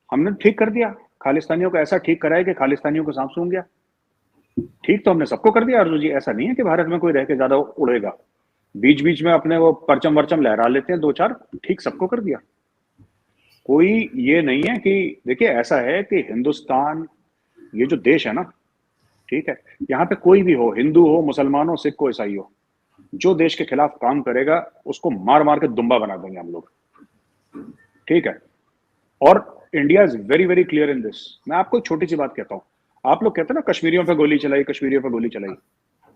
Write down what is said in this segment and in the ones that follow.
हमने ठीक कर दिया, खालिस्तानियों को ऐसा ठीक कराया कि खालिस्तानियों को सांप सूंघ गया। ठीक तो हमने सबको कर दिया अर्जुन जी, ऐसा नहीं है कि भारत में कोई रह के ज्यादा उड़ेगा। बीच बीच में अपने वो परचम वर्चम लहरा लेते हैं दो चार, ठीक सबको कर दिया। कोई ये नहीं है कि, देखिए ऐसा है कि हिंदुस्तान ये जो देश है ना, ठीक है, यहाँ पे कोई भी हो, हिंदू हो, मुसलमान हो, सिख हो, ईसाई हो, जो देश के खिलाफ काम करेगा उसको मार मार के दुम्बा बना देंगे हम लोग, ठीक है। और India is very very clear in this. मैं आपको एक छोटी सी बात कहता हूँ, आप लोग कहते हैं ना कश्मीरियों पे गोली चलाई, कश्मीरियों पे गोली चलाई,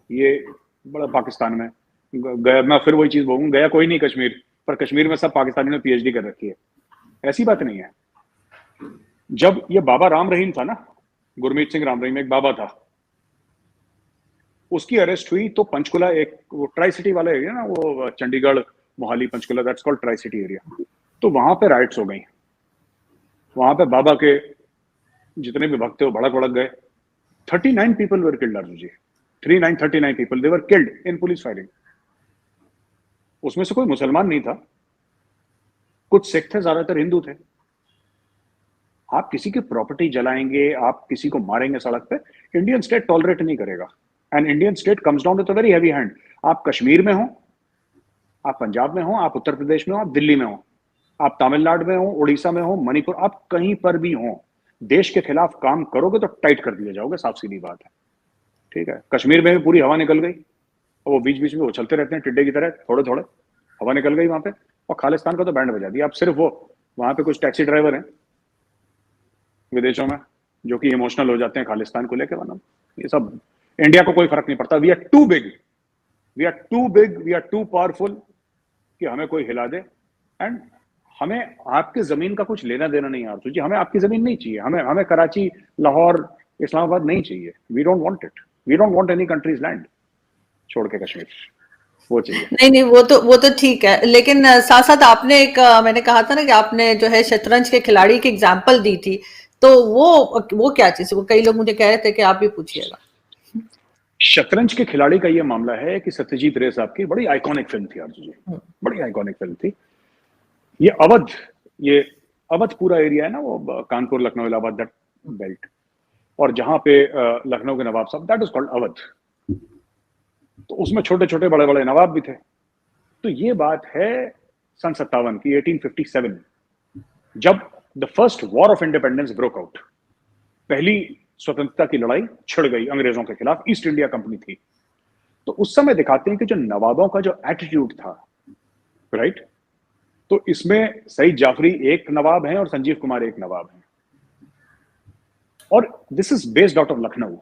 ये बड़ा पाकिस्तान में गया, मैं फिर वही चीज बोलूँ, गया कोई नहीं कश्मीर, पर कश्मीर में सब पाकिस्तानियों ने पीएचडी कर रखी है, ऐसी बात नहीं है। जब ये बाबा राम रहीम था ना, गुरमीत सिंह राम रहीम एक बाबा था, उसकी अरेस्ट हुई तो पंचकुला, एक वो ट्राई सिटी वाला एरिया ना, वो Chandigarh Mohali Panchkula, that's called tri city area, तो वहां पे राइट्स हो गई, वहां पे बाबा के जितने भी भक्त थे वो भड़क भड़क गए। 39 people were killed Arjun ji, 39 people they were killed in police firing. उसमें से कोई मुसलमान नहीं था, कुछ सिख थे, ज्यादातर हिंदू थे। आप किसी की प्रॉपर्टी जलाएंगे, आप किसी को मारेंगे सड़क पे, इंडियन स्टेट टॉलरेट नहीं करेगा। And Indian state comes down with a very heavy hand. आप कश्मीर में हो, आप पंजाब में हो, आप उत्तर प्रदेश में हो, आप दिल्ली में हो, आप तमिलनाडु में हो, उड़ीसा में हो, मणिपुर, आप कहीं पर भी हो, देश के खिलाफ काम करोगे तो टाइट कर दिए जाओगे, साफ सीधी बात है, ठीक है। कश्मीर में भी पूरी हवा निकल गई, और वो बीच बीच में उछलते रहते हैं टिड्डे की तरह, थोड़े थोड़े हवा निकल गई वहां पे, और खालिस्तान का तो बैंड बजा दिया। अब सिर्फ वो वहां पे कुछ टैक्सी ड्राइवर हैं विदेशों में जो कि इमोशनल हो जाते हैं खालिस्तान को लेकर, वरना ये सब इंडिया को कोई फर्क नहीं पड़ता। We are too big, we are too big, we are too powerful कि हमें कोई हिला दे। एंड हमें आपकी जमीन का कुछ लेना देना नहीं आरजू जी, हमें आपकी जमीन नहीं चाहिए, हमें हमें कराची, लाहौर, इस्लामाबाद नहीं चाहिए। We don't want it, we don't want any country's land छोड़ के कश्मीर, वो चाहिए। नहीं नहीं, वो तो ठीक है, लेकिन साथ साथ आपने एक मैंने कहा था ना कि आपने जो है शतरंज के खिलाड़ी की एग्जांपल दी थी, तो वो क्या चीज, वो कई लोग मुझे कह रहे थे कि आप भी पूछिएगा। शतरंज के खिलाड़ी का ये मामला है कि सत्यजीत रे साहब की बड़ी आइकॉनिक फिल्म थी अर्जुन जी, हम्म, बड़ी आइकॉनिक फिल्म थी। ये अवध, ये अवध पूरा एरिया है ना, वो कानपुर लखनऊ इलाहाबाद दैट बेल्ट, और जहां पे लखनऊ के नवाब साहब, दैट इज कॉल्ड अवध। तो उसमें छोटे छोटे बड़े बड़े नवाब भी थे। तो ये बात है सन 57 की, 1857, जब the first war of independence broke out, पहली स्वतंत्रता की लड़ाई छिड़ गई अंग्रेजों के खिलाफ, ईस्ट इंडिया कंपनी थी। तो उस समय दिखाते हैं कि जो नवाबों का जो एटीट्यूड था, राइट, तो इसमें सईद जाफरी एक नवाब हैं और संजीव कुमार एक नवाब हैं, और this is based out of Lucknow,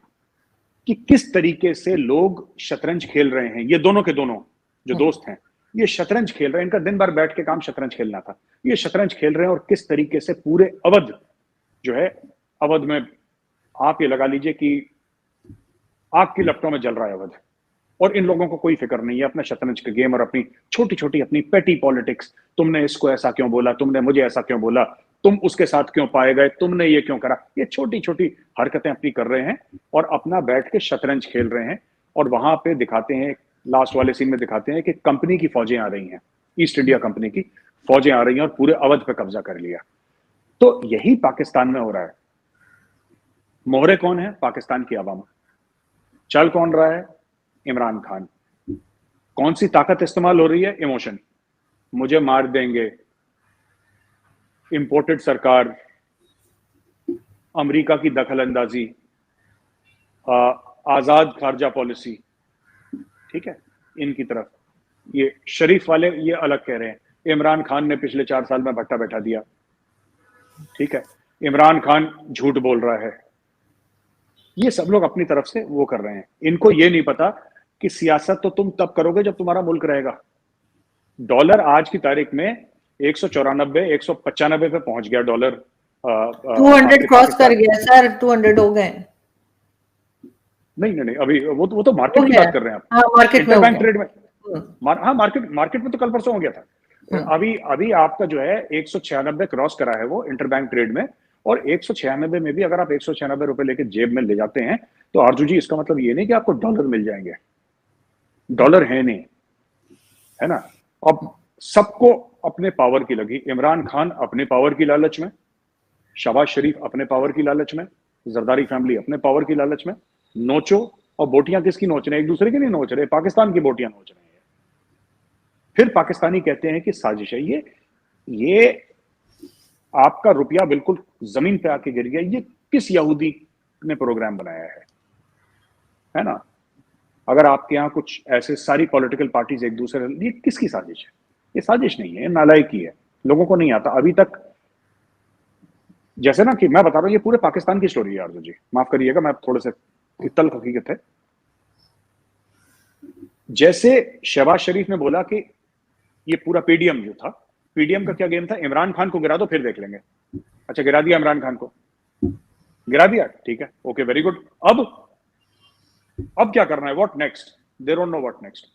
कि किस तरीके से लोग शतरंज खेल रहे हैं। ये दोनों के दोनों जो दोस्त हैं, ये शतरंज खेल रहे हैं, इनका दिन भर बैठ के काम शतरंज खेलना था, ये शतरंज खेल रहे हैं, और किस तरीके से पूरे अवध जो है, अवध में आप ये लगा लीजिए कि आग की लपटों में जल रहा है अवध, और इन लोगों को कोई फिक्र नहीं है अपना शतरंज का गेम और अपनी छोटी छोटी अपनी पेटी पॉलिटिक्स। तुमने इसको ऐसा क्यों बोला, तुमने मुझे ऐसा क्यों बोला, तुम उसके साथ क्यों पाए गए, तुमने ये क्यों करा, ये छोटी छोटी हरकतें अपनी कर रहे हैं और अपना बैठ के शतरंज खेल रहे हैं। और वहां पे दिखाते हैं, लास्ट वाले सीन में दिखाते हैं कि कंपनी की फौजें आ रही हैं, ईस्ट इंडिया कंपनी की फौजें आ रही हैं और पूरे अवध पे कब्जा कर लिया। तो यही पाकिस्तान में हो रहा है। मोहरे कौन है? पाकिस्तान की आवाम। चल कौन रहा है? इमरान खान। कौन सी ताकत इस्तेमाल हो रही है? इमोशन, मुझे मार देंगे, इंपोर्टेड सरकार, अमेरिका की दखल अंदाजी, आजाद खारजा पॉलिसी, ठीक है, इनकी तरफ। ये शरीफ वाले ये अलग कह रहे हैं, इमरान खान ने पिछले 4 साल में भट्टा बैठा दिया, ठीक है, इमरान खान झूठ बोल रहा है। ये सब लोग अपनी तरफ से वो कर रहे हैं। इनको ये नहीं पता कि सियासत तो तुम तब करोगे जब तुम्हारा मुल्क रहेगा। डॉलर आज की तारीख में 194 195 पे पहुंच गया डॉलर। 200 क्रॉस कर गया सर, 200 हो गए। नहीं नहीं नहीं, अभी वो तो मार्केट हो की गया, बात कर रहे हैं आप, हाँ मार्केट में हो इंटरबैंक गया। ट्रेड में। हाँ, मार्केट में तो कल परसों हो गया था। अभी अभी आपका जो है 196 क्रॉस करा है वो इंटरबैंक ट्रेड में, और 196 में भी अगर आप 196 रुपए लेके जेब में ले जाते हैं तो आरजू जी, इसका मतलब ये नहीं कि आपको डॉलर मिल जाएंगे, डॉलर है नहीं, है ना। अब सबको अपने पावर की लगी, इमरान खान अपने पावर की लालच में, शहबाज शरीफ अपने पावर की लालच में, जरदारी फैमिली अपने पावर की लालच में, नोचो, और बोटियां किसकी नोच रहे हैं? एक दूसरे की नहीं नोच रहे, पाकिस्तान की बोटियां नोच रहे हैं। फिर पाकिस्तानी कहते हैं कि साजिश है। ये आपका रुपया बिल्कुल जमीन पे आके गिर गया। ये किस यहूदी ने प्रोग्राम बनाया है ना? अगर आपके यहाँ कुछ ऐसे सारी पॉलिटिकल पार्टीज एक दूसरे, ये किसकी साजिश है? ये साजिश नहीं है, ये नालायकी है। लोगों को नहीं आता अभी तक। जैसे ना कि मैं बता रहा हूं, ये पूरे पाकिस्तान की स्टोरी है आरजू जी, माफ करिएगा, मैं थोड़े से तल्ख हकीकत है। जैसे शहबाज शरीफ ने बोला कि ये पूरा पीडीएम जो था, पीडीएम का क्या गेम था? इमरान खान को गिरा दो फिर देख लेंगे। अच्छा, गिरा दिया इमरान खान को, गिरा दिया, ठीक है, ओके, वेरी गुड। अब क्या करना है? What next? They don't know what next.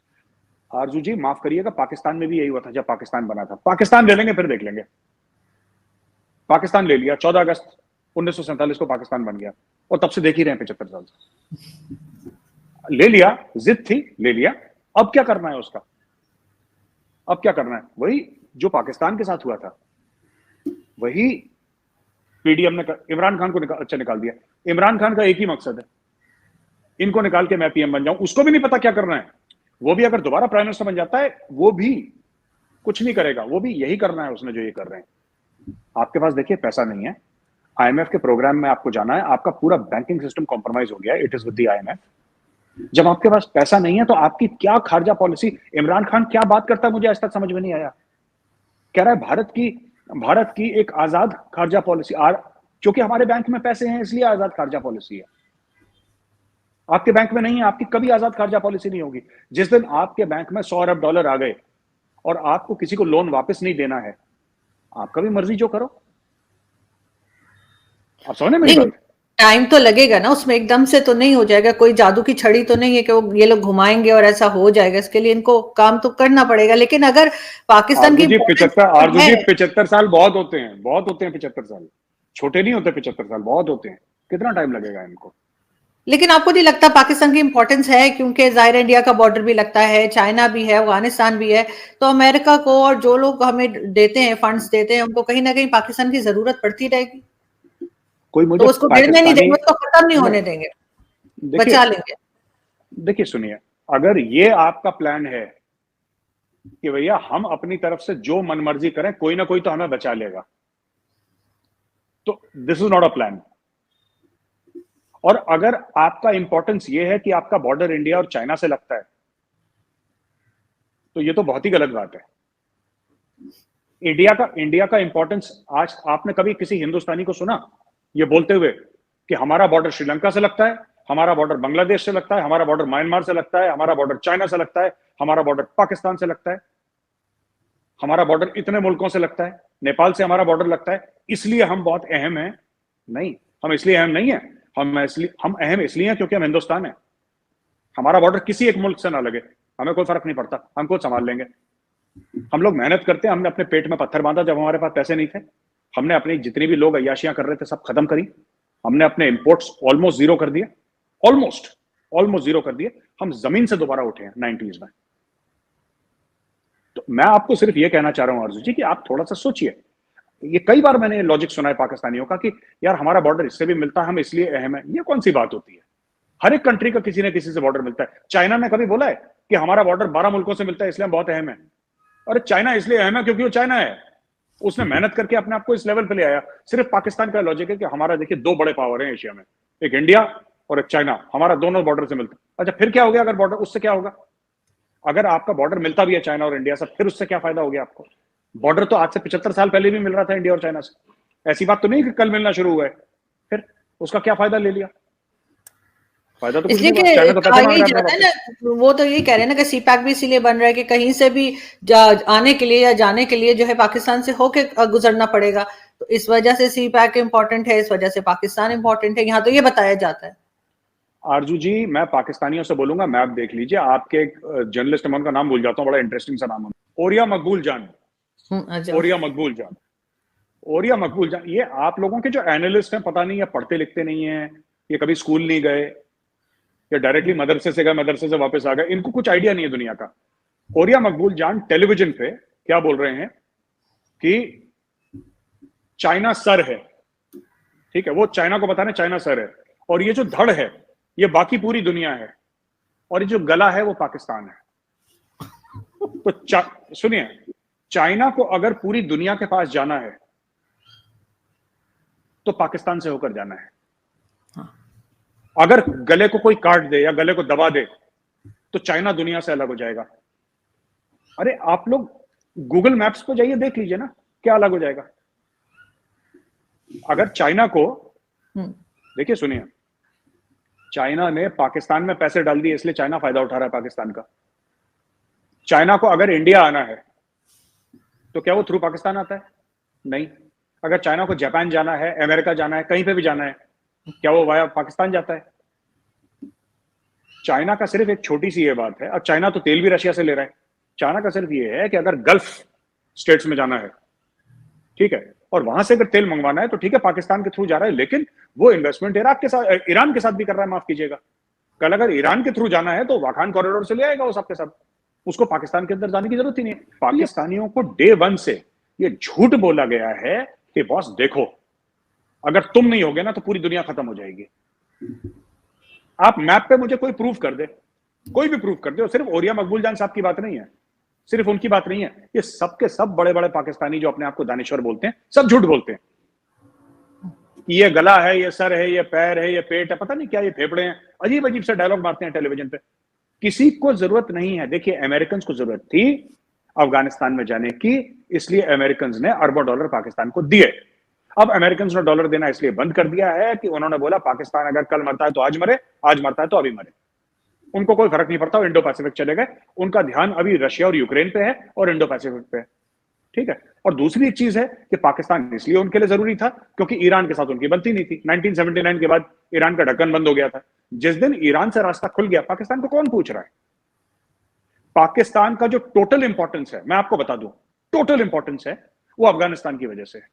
आरजू जी माफ करिएगा, पाकिस्तान में भी यही हुआ था जब पाकिस्तान बना था। पाकिस्तान ले लेंगे फिर देख लेंगे। पाकिस्तान ले लिया, 14 अगस्त 1947 को पाकिस्तान बन गया, और तब से देख ही रहे हैं 75 साल से। ले लिया, जिद थी, ले लिया। अब क्या करना है उसका? अब क्या करना है? वही जो पाकिस्तान के साथ हुआ था, वही पीडीएम ने इमरान खान को निकाल दिया। इमरान खान का एक ही मकसद है, इनको निकाल के मैं पीएम बन जाऊं। उसको भी नहीं पता क्या करना है। वो भी अगर दोबारा प्राइम मिनिस्टर बन जाता है, वो भी कुछ नहीं करेगा, वो भी यही करना है उसने जो ये कर रहे हैं। आपके पास देखिए पैसा नहीं है, आईएमएफ के प्रोग्राम में आपको जाना है, आपका पूरा बैंकिंग सिस्टम कॉम्प्रोमाइज हो गया, it is with the IMF. जब आपके पास पैसा नहीं है तो आपकी क्या खारजा पॉलिसी? इमरान खान क्या बात करता है मुझे आज तक समझ में नहीं आया। कह रहा है भारत की एक आजाद खारजा पॉलिसी, क्योंकि हमारे बैंक में पैसे हैं इसलिए आजाद खारजा पॉलिसी है। आपके बैंक में नहीं है, आपकी कभी आजाद खारजा पॉलिसी नहीं होगी। जिस दिन आपके बैंक में $100 अरब आ गए और आपको किसी को लोन वापस नहीं देना है, आपका भी मर्जी जो करो। आप समझे मेरी बात? टाइम तो लगेगा ना उसमें, एकदम से तो नहीं हो जाएगा। कोई जादू की छड़ी तो नहीं है कि वो ये लोग घुमाएंगे और ऐसा हो जाएगा। इसके लिए इनको काम तो करना पड़ेगा। लेकिन अगर पाकिस्तान की 75 साल बहुत होते हैं, 75 साल छोटे नहीं होते। 75 साल बहुत होते हैं। कितना टाइम लगेगा इनको? लेकिन आपको नहीं लगता पाकिस्तान की इंपॉर्टेंस है? क्योंकि जाहिर इंडिया का बॉर्डर भी लगता है, चाइना भी है, अफगानिस्तान भी है, तो अमेरिका को और जो लोग हमें देते हैं, फंड्स देते हैं, उनको कहीं ना कहीं पाकिस्तान की जरूरत पड़ती रहेगी। कोई मुझे तो उसको गिरने नहीं देंगे, उसको खत्म नहीं होने देंगे, बचा लेंगे। देखिए सुनिए, अगर ये आपका प्लान है कि भैया हम अपनी तरफ से जो मनमर्जी करें, कोई ना कोई तो हमें बचा लेगा, तो this is not a plan. और अगर आपका इंपॉर्टेंस ये है कि आपका बॉर्डर इंडिया और चाइना से लगता है, तो ये तो बहुत ही गलत बात है। इंडिया का इंपॉर्टेंस, आज आपने कभी किसी हिंदुस्तानी को सुना ये बोलते हुए कि हमारा बॉर्डर श्रीलंका से लगता है, हमारा बॉर्डर बांग्लादेश से लगता है, हमारा बॉर्डर म्यांमार से लगता है, हमारा बॉर्डर चाइना से लगता है, हमारा बॉर्डर पाकिस्तान से लगता है, हमारा बॉर्डर इतने मुल्कों से लगता है, नेपाल से हमारा बॉर्डर लगता है, इसलिए हम बहुत अहम हैं? नहीं, हम इसलिए अहम नहीं है। हम अहम इसलिए हैं क्योंकि हम हिंदुस्तान है। हमारा बॉर्डर किसी एक मुल्क से ना लगे, हमें कोई फर्क नहीं पड़ता, हम खुद संभाल लेंगे। हम लोग मेहनत करते हैं, हमने अपने पेट में पत्थर बांधा जब हमारे पास पैसे नहीं थे। हमने अपनी जितनी भी लोग अय्याशियां कर रहे थे सब खत्म करी। हमने अपने इंपोर्ट्स ऑलमोस्ट जीरो कर दिए, ऑलमोस्ट जीरो कर दिए। हम जमीन से दोबारा उठे हैं 90s में। तो मैं आपको सिर्फ ये कहना चाह रहा हूं आरजू जी कि आप थोड़ा सा सोचिए। ये कई बार मैंने लॉजिक सुना है पाकिस्तानियों का कि यार हमारा बॉर्डर इससे भी मिलता है, हम इसलिए अहम है। ये कौन सी बात होती है? हर एक कंट्री का किसी न किसी से बॉर्डर मिलता है। चाइना ने कभी बोला है कि हमारा बॉर्डर 12 मुल्कों से मिलता है इसलिए हम बहुत अहम है? और चाइना इसलिए अहम है क्योंकि वो चाइना है, उसने मेहनत करके अपने आप को इस लेवल पे ले आया। सिर्फ पाकिस्तान का लॉजिक है कि हमारा देखिए 2 बड़े पावर हैं एशिया में, एक इंडिया और एक चाइना, हमारा दोनों बॉर्डर से मिलता है। अच्छा फिर क्या हो गया अगर बॉर्डर, उससे क्या होगा? अगर आपका बॉर्डर मिलता भी है चाइना और इंडिया से, फिर उससे क्या फायदा हो गया आपको? बॉर्डर तो आज से 75 साल पहले भी मिल रहा था इंडिया और चाइना से। ऐसी बात तो नहीं कि कल मिलना शुरू हुआ है। फिर उसका क्या फायदा ले लिया? फायदा तो कुछ नहीं। चाइना तो पैसे मांग रहा है ना, वो तो ये कह रहे हैं ना कि सीपैक भी इसीलिए बन रहा है कि कहीं से भी आने के लिए या जाने के लिए जो है पाकिस्तान से होके गुजरना पड़ेगा। तो इस वजह से सीपैक इंपॉर्टेंट है, इस वजह से पाकिस्तान इंपॉर्टेंट है। यहाँ तो ये बताया जाता है। आरजू जी मैं पाकिस्तानियों से बोलूंगा, मैप देख लीजिए। आपके एक जर्नलिस्ट, मैं उनका नाम भूल जाता हूँ, बड़ा इंटरेस्टिंग सा नाम है, ओरिया मकबूल जान। ओरिया मकबूल जान, ओरिया मकबूल जान। ये आप लोगों के जो एनालिस्ट हैं, पता नहीं ये पढ़ते लिखते नहीं है, ये कभी स्कूल नहीं गए, या डायरेक्टली मदरसे से गए, मदरसे से वापस आ गए, इनको कुछ आइडिया नहीं है दुनिया का। ओरिया मकबूल जान टेलीविजन पे क्या बोल रहे हैं कि चाइना सर है, ठीक है, वो चाइना को बताने चाइना सर है, और ये जो धड़ है ये बाकी पूरी दुनिया है, और ये जो गला है वो पाकिस्तान है। तो सुनिए, चाइना को अगर पूरी दुनिया के पास जाना है तो पाकिस्तान से होकर जाना है। अगर गले को कोई काट दे या गले को दबा दे तो चाइना दुनिया से अलग हो जाएगा। अरे आप लोग गूगल मैप्स पे जाइए, देख लीजिए ना क्या अलग हो जाएगा। अगर चाइना को, देखिए सुनिए, चाइना ने पाकिस्तान में पैसे डाल दिए इसलिए चाइना फायदा उठा रहा है पाकिस्तान का। चाइना को अगर इंडिया आना है तो क्या वो थ्रू पाकिस्तान आता है? नहीं। अगर चाइना को जापान जाना है, अमेरिका जाना है, कहीं पे भी जाना है, क्या वो वाया पाकिस्तान जाता है? चाइना का सिर्फ एक छोटी सी ये बात है, अब चाइना तो तेल भी रशिया से ले रहा है, चाइना का सिर्फ ये है कि अगर गल्फ स्टेट्स में जाना है, ठीक है, और वहां से अगर तेल मंगवाना है तो ठीक है पाकिस्तान के थ्रू जा रहा है, लेकिन वो इन्वेस्टमेंट ईरान के साथ भी कर रहा है, माफ कीजिएगा। कल अगर ईरान के थ्रू जाना है तो वाखान कॉरिडोर से ले आएगा वो सबके सब, उसको पाकिस्तान के अंदर जाने की जरूरत ही नहीं है। पाकिस्तानियों को डे वन से ये झूठ बोला गया है कि बॉस देखो अगर तुम नहीं होगे ना तो पूरी दुनिया खत्म हो जाएगी। आप मैप पे मुझे कोई प्रूफ कर दे, कोई भी प्रूफ कर दे, और सिर्फ ओरिया मकबूल जान साहब की बात नहीं है, सिर्फ उनकी बात नहीं है, ये सबके सब बड़े बड़े पाकिस्तानी जो अपने आप को दानिश्वर बोलते हैं सब झूठ बोलते हैं। ये गला है, ये सर है, ये पैर है, ये पेट है, पता नहीं क्या, ये फेफड़े हैं, अजीब अजीब से डायलॉग मारते हैं टेलीविजन पे। किसी को जरूरत नहीं है। देखिए अमेरिकन को जरूरत थी अफगानिस्तान में जाने की, इसलिए अमेरिकन ने अरबों डॉलर पाकिस्तान को दिए। अब अमेरिकन ने डॉलर देना इसलिए बंद कर दिया है कि उन्होंने बोला पाकिस्तान अगर कल मरता है तो आज मरे, आज मरता है तो अभी मरे, उनको कोई फर्क नहीं पड़ता, वो इंडो पैसिफिक चले गए। उनका ध्यान अभी रशिया और यूक्रेन पे है और इंडो पैसिफिक पे है, ठीक है। और दूसरी एक चीज है कि पाकिस्तान इसलिए उनके लिए जरूरी था क्योंकि ईरान के साथ उनकी बनती नहीं थी। 1979 के बाद ईरान का ढक्कन बंद हो गया था। जिस दिन ईरान से रास्ता खुल गया, पाकिस्तान को कौन पूछ रहा है? पाकिस्तान का जो टोटल इंपॉर्टेंस है, मैं आपको बता दूं, टोटल इंपॉर्टेंस है वो अफगानिस्तान की वजह से है।